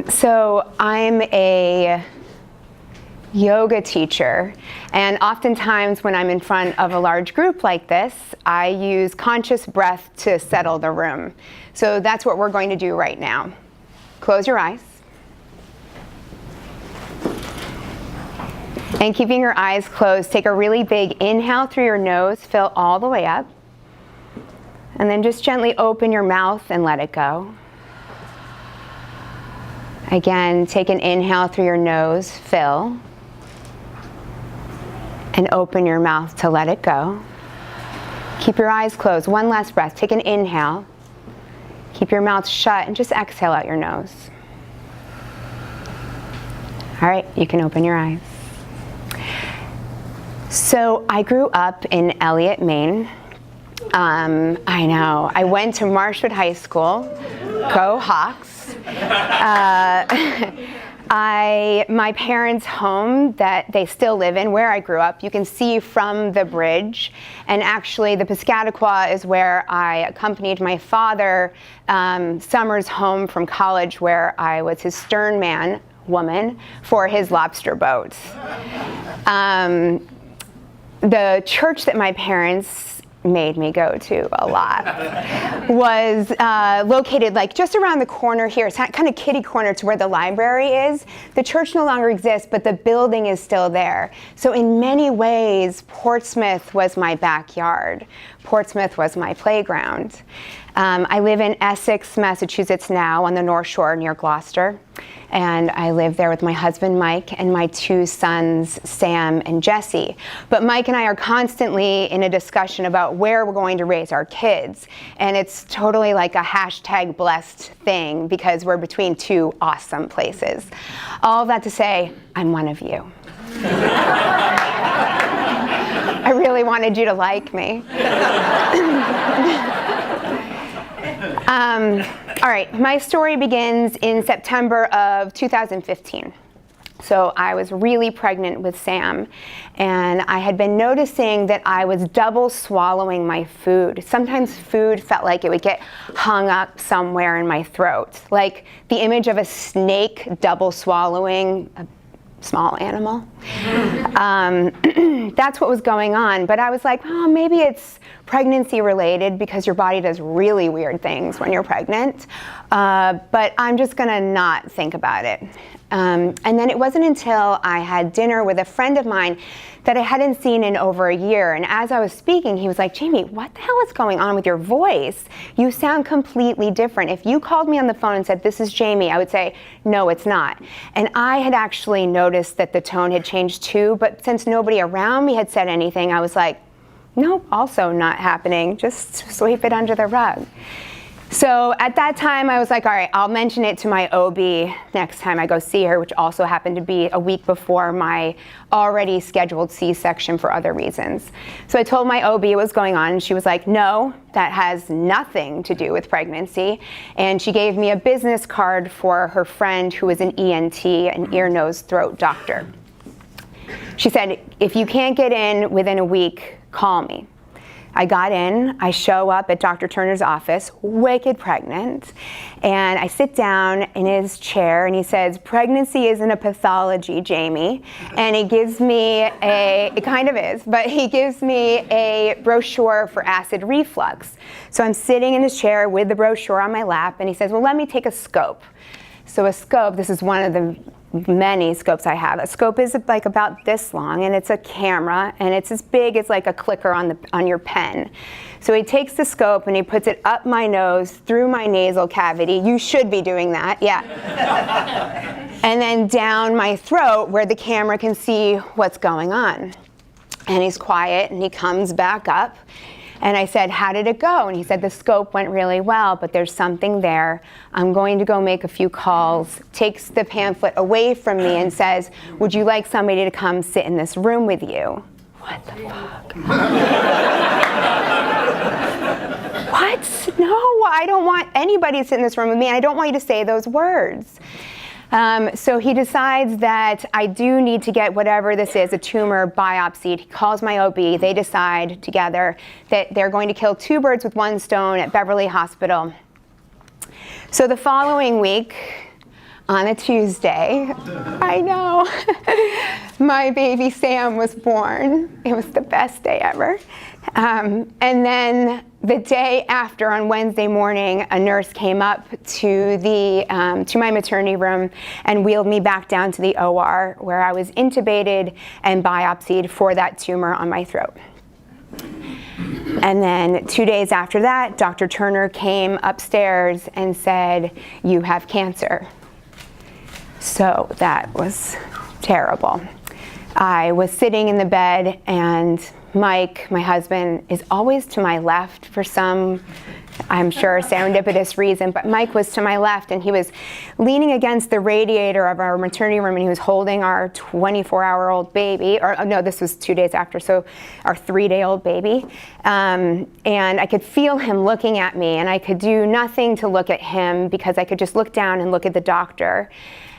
So I'm a yoga teacher, and oftentimes when I'm in front of a large group like this, I use conscious breath to settle the room. So that's what we're going to do right now. Close your eyes. And keeping your eyes closed, take a really big inhale through your nose, fill all the way up. And then just gently open your mouth and let it go. Again, take an inhale through your nose, fill. And open your mouth to let it go. Keep your eyes closed. One last breath. Take an inhale. Keep your mouth shut and just exhale out your nose. All right, you can open your eyes. So I grew up in Elliott, Maine. I know. I went to Marshwood High School. Go Hawks. My parents' home that they still live in, where I grew up, you can see from the bridge. And actually, the Piscataqua is where I accompanied my father summers home from college, where I was his stern woman for his lobster boat. The church that my parents made me go to a lot was located like just around the corner here. It's kind of kitty corner to where the library is. The church no longer exists, but the building is still there. So in many ways, Portsmouth was my backyard. Portsmouth was my playground. I live in Essex, Massachusetts now, on the North Shore near Gloucester. And I live there with my husband, Mike, and my two sons, Sam and Jesse. But Mike and I are constantly in a discussion about where we're going to raise our kids. And it's totally like a hashtag blessed thing because we're between two awesome places. All of that to say, I'm one of you. I really wanted you to like me. All right, my story begins in September of 2015. So I was really pregnant with Sam, and I had been noticing that I was double swallowing my food. Sometimes food felt like it would get hung up somewhere in my throat, like the image of a snake double swallowing a small animal. That's what was going on. But I was like, oh, maybe it's pregnancy related because your body does really weird things when you're pregnant. But I'm just gonna not think about it. And then it wasn't until I had dinner with a friend of mine that I hadn't seen in over a year. And as I was speaking, he was like, Jamie, what the hell is going on with your voice? You sound completely different. If you called me on the phone and said, this is Jamie, I would say, no, it's not. And I had actually noticed that the tone had changed too, but since nobody around me had said anything, I was like, nope, also not happening. Just sweep it under the rug. So at that time, I was like, all right, I'll mention it to my OB next time I go see her, which also happened to be a week before my already scheduled C-section for other reasons. So I told my OB what was going on, and she was like, no, that has nothing to do with pregnancy. And she gave me a business card for her friend who was an ENT, an ear, nose, throat doctor. She said, if you can't get in within a week, call me. I got in, I show up at Dr. Turner's office, wicked pregnant, and I sit down in his chair and he says, pregnancy isn't a pathology, Jamie. And he gives me it kind of is, but he gives me a brochure for acid reflux. So I'm sitting in his chair with the brochure on my lap, and he says, well, let me take a scope. So a scope, this is one of the many scopes I have. A scope is like about this long, and it's a camera, and it's as big as like a clicker on your pen. So he takes the scope and he puts it up my nose, through my nasal cavity. You should be doing that, yeah. And then down my throat where the camera can see what's going on. And he's quiet, and he comes back up. And I said, how did it go? And he said, the scope went really well, but there's something there. I'm going to go make a few calls. Takes the pamphlet away from me and says, would you like somebody to come sit in this room with you? What the fuck? What? No, I don't want anybody to sit in this room with me. I don't want you to say those words. So he decides that I do need to get whatever this is, a tumor biopsied. He calls my OB. They decide together that they're going to kill two birds with one stone at Beverly Hospital. So the following week, on a Tuesday, I know, my baby Sam was born. It was the best day ever. And then the day after, on Wednesday morning, a nurse came up to my maternity room and wheeled me back down to the OR, where I was intubated and biopsied for that tumor on my throat. And then 2 days after that, Dr. Turner came upstairs and said, "You have cancer." So that was terrible. I was sitting in the bed, and Mike, my husband, is always to my left for some, I'm sure, serendipitous reason, but Mike was to my left, and he was leaning against the radiator of our maternity room, and he was holding our 24-hour-old baby, or no, this was 2 days after, so our 3-day-old baby, and I could feel him looking at me, and I could do nothing to look at him because I could just look down and look at the doctor.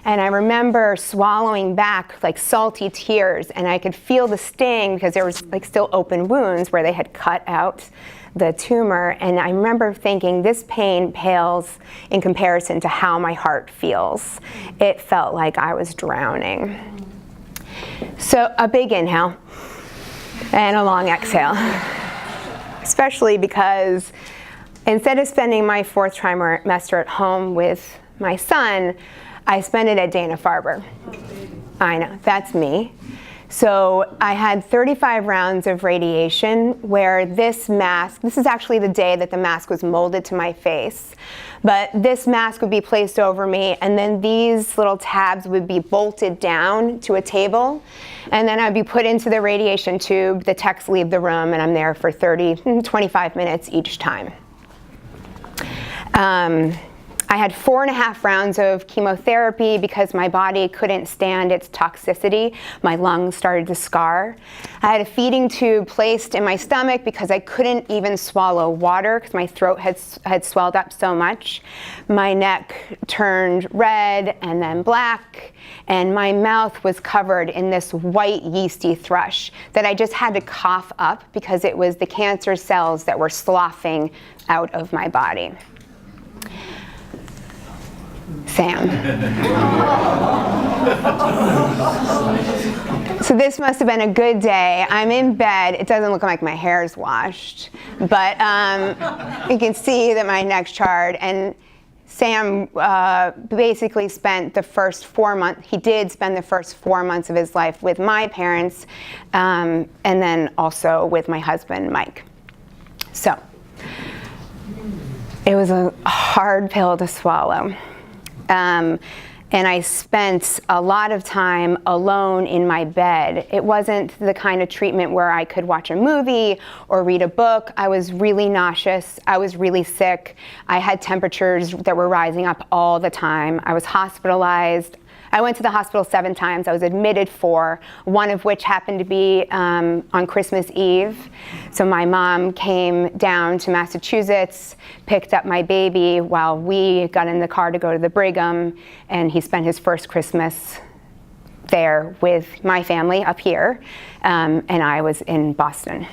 And I remember swallowing back like salty tears, and I could feel the sting because there was like still open wounds where they had cut out the tumor. And I remember thinking, this pain pales in comparison to how my heart feels. It felt like I was drowning. So a big inhale and a long exhale, especially because instead of spending my 4th trimester at home with my son, I spent it at Dana-Farber. I know, that's me. So I had 35 rounds of radiation where this mask, this is actually the day that the mask was molded to my face, but this mask would be placed over me, and then these little tabs would be bolted down to a table, and then I'd be put into the radiation tube. The techs leave the room, and I'm there for 25 minutes each time. I had 4.5 rounds of chemotherapy because my body couldn't stand its toxicity. My lungs started to scar. I had a feeding tube placed in my stomach because I couldn't even swallow water because my throat had swelled up so much. My neck turned red and then black, and my mouth was covered in this white yeasty thrush that I just had to cough up because it was the cancer cells that were sloughing out of my body. Sam. So this must have been a good day. I'm in bed. It doesn't look like my hair's washed, but you can see that my neck's charred. And Sam basically spent the first 4 months, he did spend the first 4 months of his life with my parents, and then also with my husband, Mike. So it was a hard pill to swallow. And I spent a lot of time alone in my bed. It wasn't the kind of treatment where I could watch a movie or read a book. I was really nauseous. I was really sick. I had temperatures that were rising up all the time. I was hospitalized. I went to the hospital 7 times. I was admitted 4, one of which happened to be on Christmas Eve. So my mom came down to Massachusetts, picked up my baby while we got in the car to go to the Brigham, and he spent his first Christmas there with my family up here, and I was in Boston.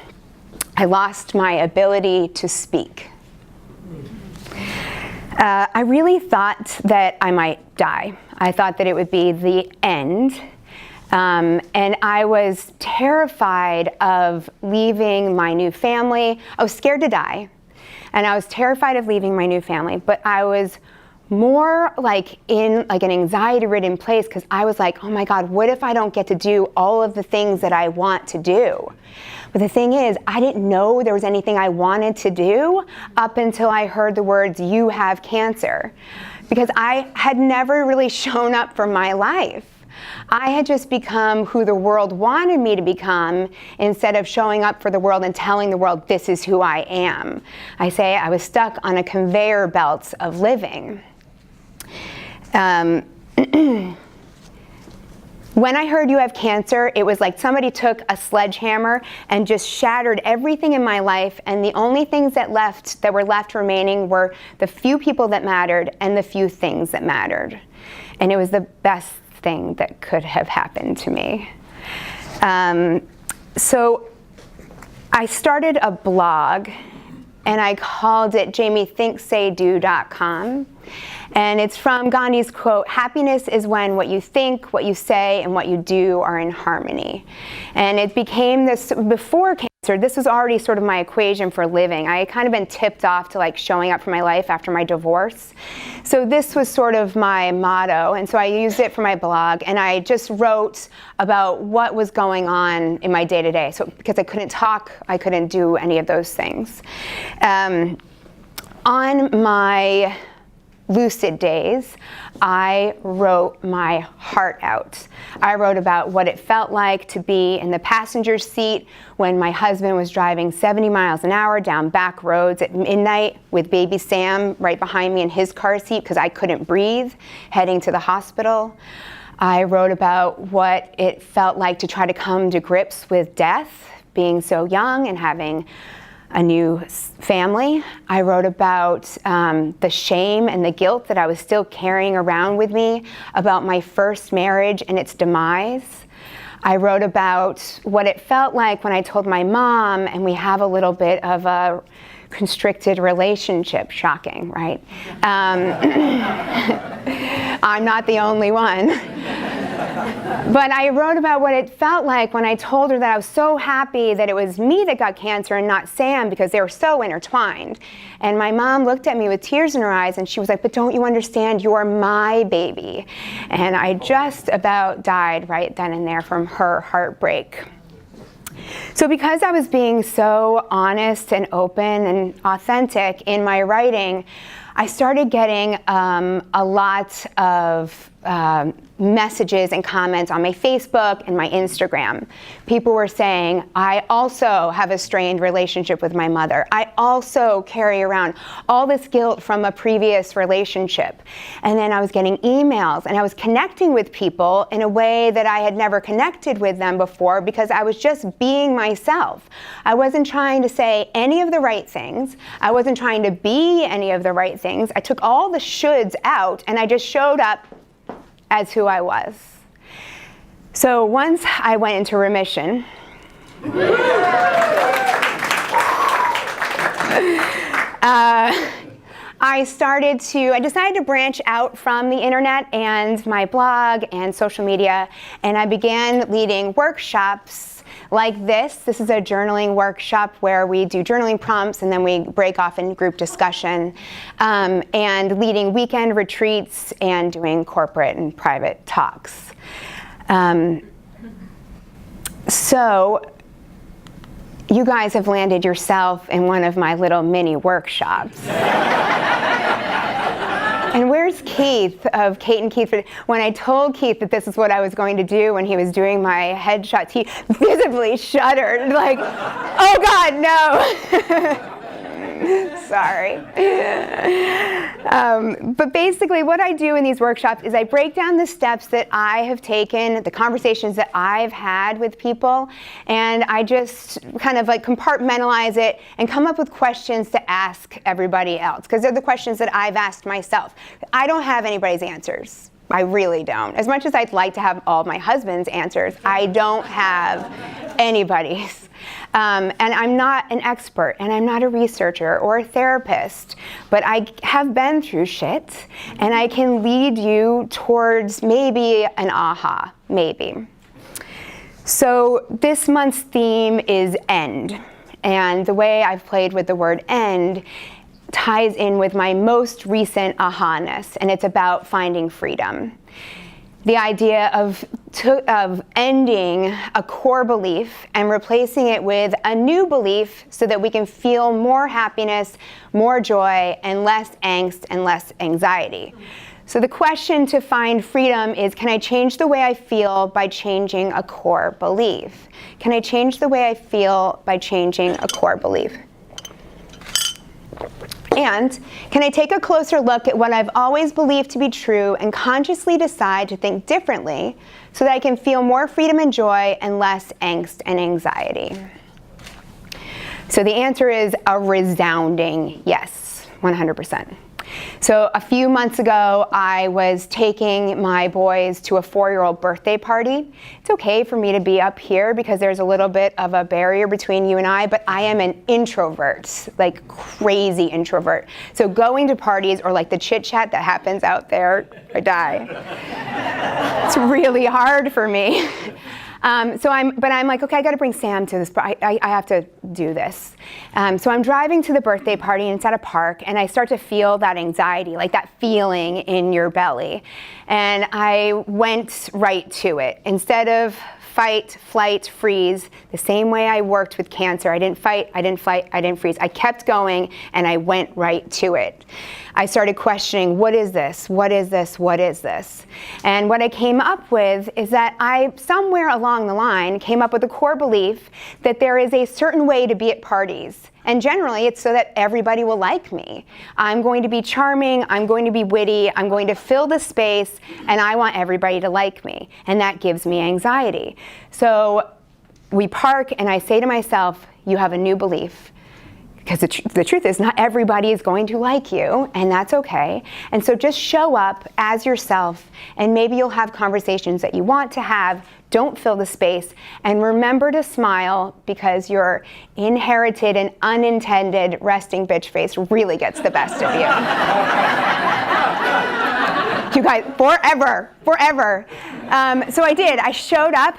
I lost my ability to speak. I really thought that I might die. I thought that it would be the end. And I was terrified of leaving my new family. I was scared to die. And I was terrified of leaving my new family. But I was more like in like an anxiety-ridden place because I was like, oh my God, what if I don't get to do all of the things that I want to do? But the thing is, I didn't know there was anything I wanted to do up until I heard the words, "You have cancer." Because I had never really shown up for my life. I had just become who the world wanted me to become instead of showing up for the world and telling the world, this is who I am. I say I was stuck on a conveyor belt of living. When I heard you have cancer, it was like somebody took a sledgehammer and just shattered everything in my life, and the only things that were left remaining were the few people that mattered and the few things that mattered. And it was the best thing that could have happened to me. So I started a blog, and I called it JamieThinkSayDo.com. And it's from Gandhi's quote, "Happiness is when what you think, what you say, and what you do are in harmony." And it became this, before cancer, this was already sort of my equation for living. I had kind of been tipped off to like showing up for my life after my divorce. So this was sort of my motto, and so I used it for my blog, and I just wrote about what was going on in my day-to-day. So because I couldn't talk, I couldn't do any of those things. On my lucid days, I wrote my heart out. I wrote about what it felt like to be in the passenger seat when my husband was driving 70 miles an hour down back roads at midnight with baby Sam right behind me in his car seat because I couldn't breathe, heading to the hospital. I wrote about what it felt like to try to come to grips with death, being so young and having a new family. I wrote about the shame and the guilt that I was still carrying around with me about my first marriage and its demise. I wrote about what it felt like when I told my mom, and we have a little bit of a constricted relationship. Shocking, right? I'm not the only one. But I wrote about what it felt like when I told her that I was so happy that it was me that got cancer and not Sam, because they were so intertwined. And my mom looked at me with tears in her eyes and she was like, "But don't you understand? You're my baby." And I just about died right then and there from her heartbreak. So because I was being so honest and open and authentic in my writing, I started getting a lot of messages and comments on my Facebook and my Instagram. People were saying, "I also have a strained relationship with my mother. I also carry around all this guilt from a previous relationship." And then I was getting emails, and I was connecting with people in a way that I had never connected with them before, because I was just being myself. I wasn't trying to say any of the right things. I wasn't trying to be any of the right things. I took all the shoulds out, and I just showed up as who I was. So once I went into remission, I decided to branch out from the internet and my blog and social media, and I began leading workshops like this. This is a journaling workshop where we do journaling prompts and then we break off in group discussion, and leading weekend retreats and doing corporate and private talks. So you guys have landed yourself in one of my little mini workshops. And where's Keith of Kate and Keith? When I told Keith that this is what I was going to do when he was doing my headshots, he visibly shuddered, like, "Oh God, no." Sorry. But basically what I do in these workshops is I break down the steps that I have taken, the conversations that I've had with people, and I just kind of like compartmentalize it and come up with questions to ask everybody else, because they're the questions that I've asked myself. I don't have anybody's answers. I really don't. As much as I'd like to have all my husband's answers, I don't have anybody's. And I'm not an expert, and I'm not a researcher or a therapist, but I have been through shit, and I can lead you towards maybe an aha, maybe. So this month's theme is end, and the way I've played with the word end ties in with my most recent aha-ness, and it's about finding freedom. The idea of ending a core belief and replacing it with a new belief so that we can feel more happiness, more joy, and less angst and less anxiety. So the question to find freedom is, can I change the way I feel by changing a core belief? Can I change the way I feel by changing a core belief? And can I take a closer look at what I've always believed to be true and consciously decide to think differently so that I can feel more freedom and joy and less angst and anxiety? So the answer is a resounding yes, 100%. So a few months ago, I was taking my boys to a 4-year-old birthday party. It's okay for me to be up here because there's a little bit of a barrier between you and I, but I am an introvert, like crazy introvert. So going to parties or like the chit chat that happens out there, I die. It's really hard for me. But I'm like, okay, I got to bring Sam to this. I have to do this. So I'm driving to the birthday party, and it's at a park, and I start to feel that anxiety, like that feeling in your belly. And I went right to it. Instead of fight, flight, freeze, the same way I worked with cancer. I didn't fight, I didn't flight, I didn't freeze. I kept going, and I went right to it. I started questioning, what is this? What is this? What is this? And what I came up with is that I, somewhere along the line, came up with a core belief that there is a certain way to be at parties. And generally, it's so that everybody will like me. I'm going to be charming, I'm going to be witty, I'm going to fill the space, and I want everybody to like me. And that gives me anxiety. So we park, and I say to myself, you have a new belief. Because the truth is, not everybody is going to like you, and that's okay. And so just show up as yourself, and maybe you'll have conversations that you want to have. Don't fill the space, and remember to smile, because your inherited and unintended resting bitch face really gets the best of you. You guys, forever. So I did. I showed up.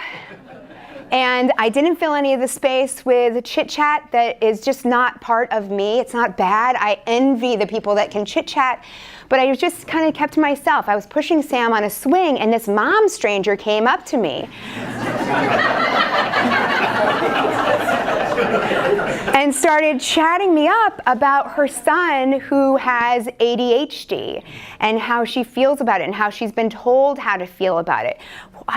And I didn't fill any of the space with chit chat that is just not part of me. It's not bad. I envy the people that can chit chat, but I just kind of kept to myself. I was pushing Sam on a swing, and this mom stranger came up to me. And started chatting me up about her son who has ADHD and how she feels about it and how she's been told how to feel about it.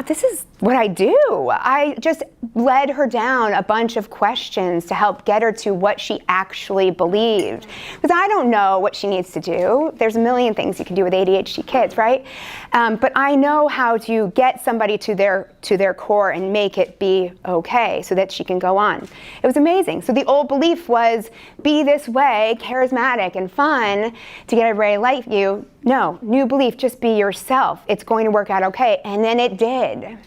This is what I do. I just led her down a bunch of questions to help get her to what she actually believed. Because I don't know what she needs to do. There's a million things you can do with ADHD kids, right? But I know how to get somebody to their core and make it be okay so that she can go on. It was amazing. So the old belief was, be this way, charismatic and fun to get everybody to like you. No, new belief, just be yourself. It's going to work out okay. And then it did.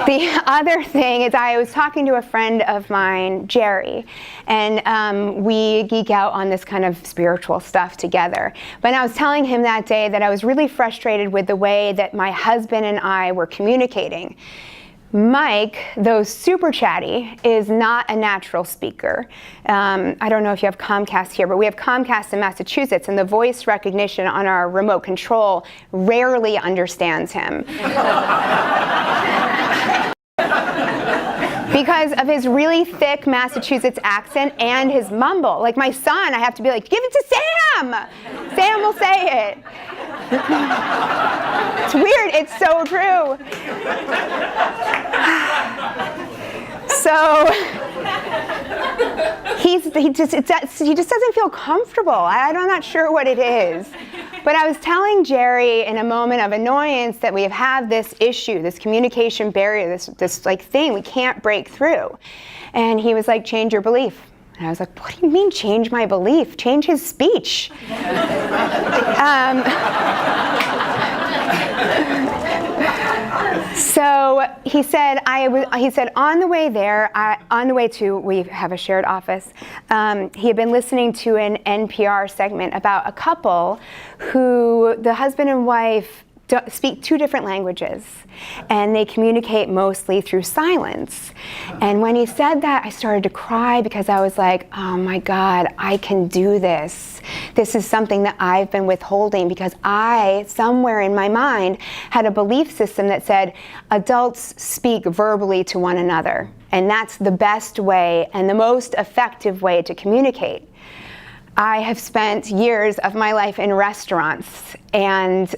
The other thing is, I was talking to a friend of mine, Jerry, and we geek out on this kind of spiritual stuff together. But I was telling him that day that I was really frustrated with the way that my husband and I were communicating. Mike, though super chatty, is not a natural speaker. I don't know if you have Comcast here, but we have Comcast in Massachusetts, and the voice recognition on our remote control rarely understands him. Because of his really thick Massachusetts accent and his mumble. Like my son, I have to be like, give it to Sam! Sam will say it. It's weird, it's so true. So he just doesn't feel comfortable. I'm not sure what it is. But I was telling Jerry in a moment of annoyance that we have this issue, this communication barrier, this like thing we can't break through. And he was like, change your belief. And I was like, what do you mean change my belief? Change his speech. So he said, on the way there, on the way to, we have a shared office, he had been listening to an NPR segment about a couple who, the husband and wife, speak two different languages, and they communicate mostly through silence. And when he said that, I started to cry because I was like, oh my God, I can do this. This is something that I've been withholding because I, somewhere in my mind, had a belief system that said adults speak verbally to one another, and that's the best way and the most effective way to communicate. I have spent years of my life in restaurants, and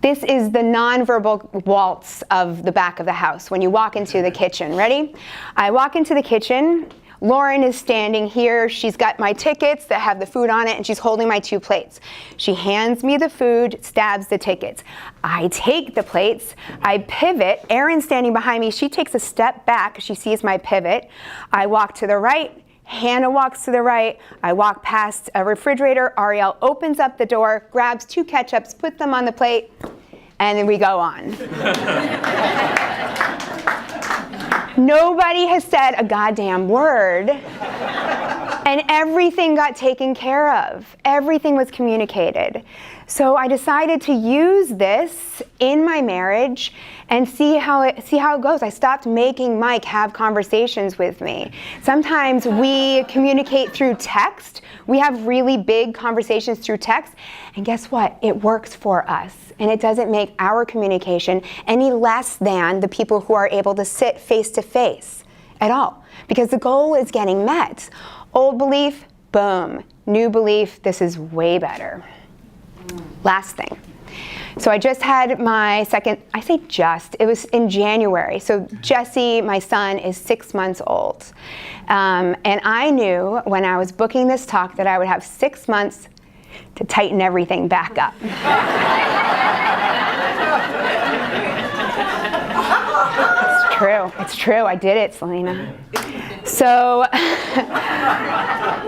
this is the nonverbal waltz of the back of the house when you walk into the kitchen. Ready? I walk into the kitchen. Lauren is standing here. She's got my tickets that have the food on it, and she's holding my 2 plates. She hands me the food, stabs the tickets. I take the plates. I pivot. Erin's standing behind me. She takes a step back. She sees my pivot. I walk to the right, Hannah walks to the right. I walk past a refrigerator. Ariel opens up the door, grabs 2 ketchups, puts them on the plate, and then we go on. Nobody has said a goddamn word, and everything got taken care of. Everything was communicated. So I decided to use this in my marriage and see how it goes. I stopped making Mike have conversations with me. Sometimes we communicate through text. We have really big conversations through text, and guess what? It works for us, and it doesn't make our communication any less than the people who are able to sit face to face at all, because the goal is getting met. Old belief, boom. New belief, this is way better. Last thing. So I just had my second, I say just, it was in January. So Jesse, my son, is 6 months old. And I knew when I was booking this talk that I would have 6 months to tighten everything back up. It's true, I did it, Selena. So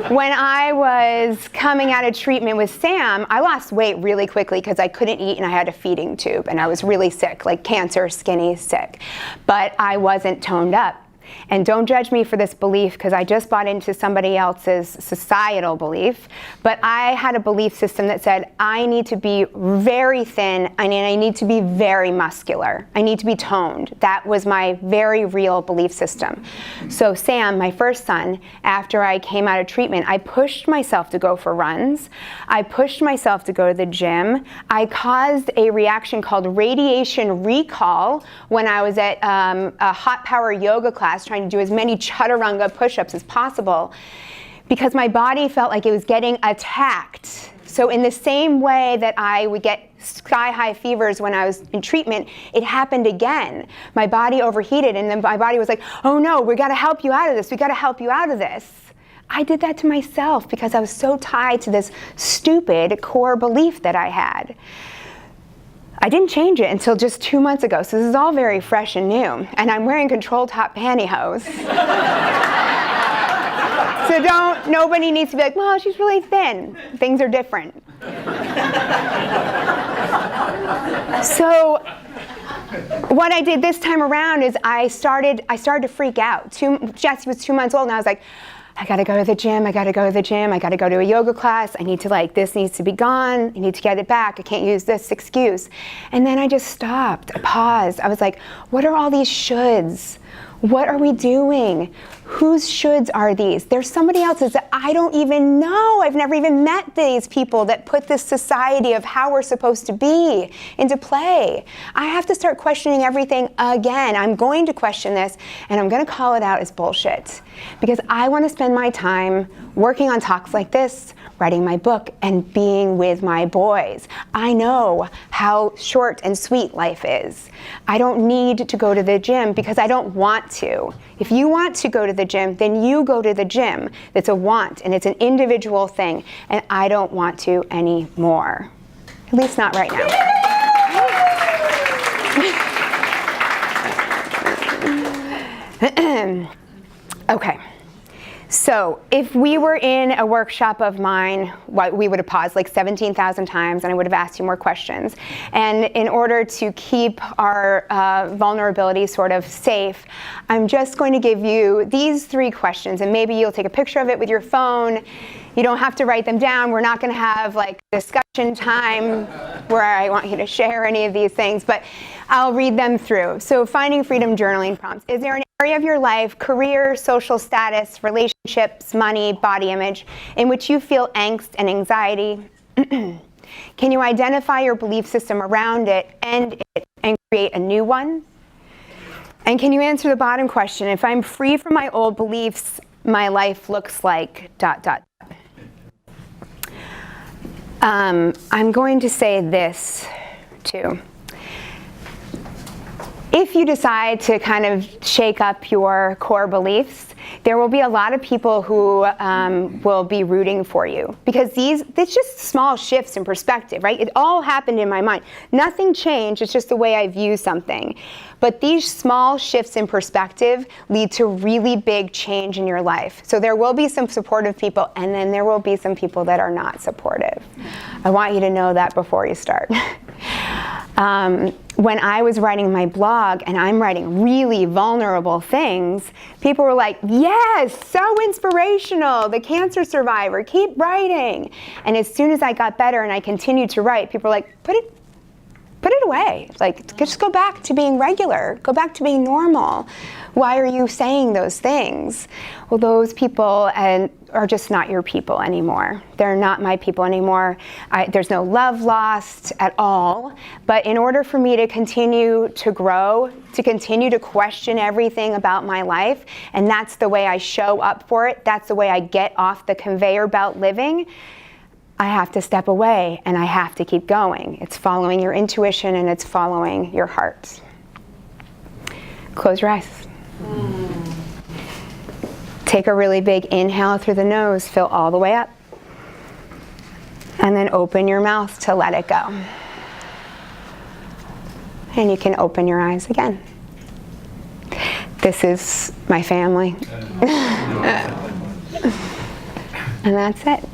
when I was coming out of treatment with Sam, I lost weight really quickly because I couldn't eat and I had a feeding tube and I was really sick, like cancer, skinny, sick. But I wasn't toned up. And don't judge me for this belief because I just bought into somebody else's societal belief. But I had a belief system that said I need to be very thin and I need to be very muscular. I need to be toned. That was my very real belief system. So Sam, my first son, after I came out of treatment, I pushed myself to go for runs. I pushed myself to go to the gym. I caused a reaction called radiation recall when I was at a hot power yoga class trying to do as many chaturanga push-ups as possible because my body felt like it was getting attacked. So in the same way that I would get sky-high fevers when I was in treatment, it happened again. My body overheated and then my body was like, oh no, we gotta help you out of this, we gotta help you out of this. I did that to myself because I was so tied to this stupid core belief that I had. I didn't change it until just 2 months ago, so this is all very fresh and new. And I'm wearing control top pantyhose. So nobody needs to be like, well, she's really thin. Things are different. So what I did this time around is I started to freak out. Jesse was 2 months old, and I was like, I gotta go to the gym, I gotta go to a yoga class, I need to this needs to be gone, I need to get it back, I can't use this excuse. And then I just stopped, I paused, I was like, what are all these shoulds? What are we doing? Whose shoulds are these? There's somebody else's that I don't even know. I've never even met these people that put this society of how we're supposed to be into play. I have to start questioning everything again. I'm going to question this, and I'm going to call it out as bullshit. Because I want to spend my time working on talks like this, writing my book, and being with my boys. I know how short and sweet life is. I don't need to go to the gym because I don't want to. If you want to go to the gym, then you go to the gym. It's a want, and it's an individual thing, and I don't want to anymore. At least not right now. Okay. So if we were in a workshop of mine, we would have paused like 17,000 times and I would have asked you more questions. And in order to keep our vulnerability sort of safe, I'm just going to give you these 3 questions, and maybe you'll take a picture of it with your phone. You don't have to write them down. We're not going to have like discussion time where I want you to share any of these things, but I'll read them through. So finding freedom journaling prompts. Is there an area of your life, career, social status, relationships, money, body image, in which you feel angst and anxiety? Can you identify your belief system around it, end it, and create a new one? And can you answer the bottom question? If I'm free from my old beliefs, my life looks like ... I'm going to say this too. if you decide to kind of shake up your core beliefs, there will be a lot of people who will be rooting for you, because it's just small shifts in perspective, right? It all happened in my mind. Nothing changed, it's just the way I view something. But these small shifts in perspective lead to really big change in your life. So there will be some supportive people, and then there will be some people that are not supportive. I want you to know that before you start. When I was writing my blog and I'm writing really vulnerable things, people were like, yes, so inspirational, the cancer survivor, keep writing. And as soon as I got better and I continued to write, people were like, put it away. Like, just go back to being regular, go back to being normal. Why are you saying those things? Well, those people are just not your people anymore. They're not my people anymore. There's no love lost at all. But in order for me to continue to grow, to continue to question everything about my life, and that's the way I show up for it, that's the way I get off the conveyor belt living, I have to step away and I have to keep going. It's following your intuition and it's following your heart. Close your eyes. Take a really big inhale through the nose, fill all the way up. And then open your mouth to let it go. And you can open your eyes again. This is my family. And that's it.